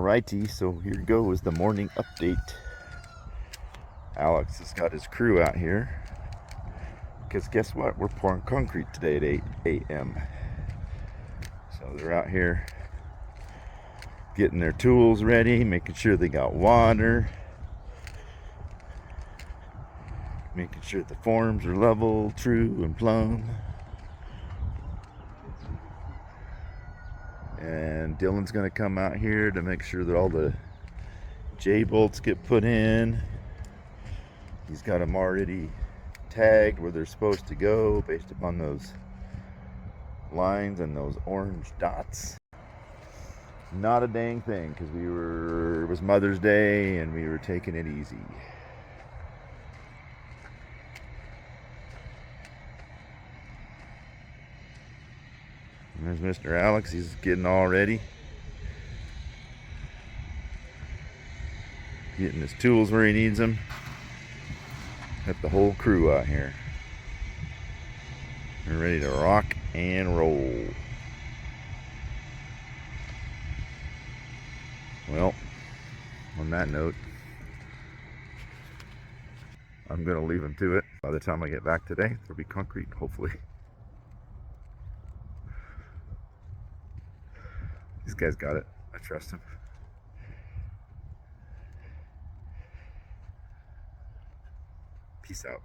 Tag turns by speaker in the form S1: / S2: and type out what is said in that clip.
S1: Alrighty, so here goes the morning update. Alex has got his crew out here because guess what? We're pouring concrete today at 8 a.m. So they're out here getting their tools ready, making sure they got water, making sure the forms are level, true, and plumb. And Dylan's gonna come out here to make sure that all the J-bolts get put in. He's got them already tagged where they're supposed to go based upon those lines and those orange dots. Not a dang thing, because it was Mother's Day and we were taking it easy. And there's Mr. Alex, he's getting all ready. Getting his tools where he needs them. Got the whole crew out here. We're ready to rock and roll. Well, on that note, I'm going to leave him to it. By the time I get back today, there'll be concrete, hopefully. These guys got it. I trust him. Peace out.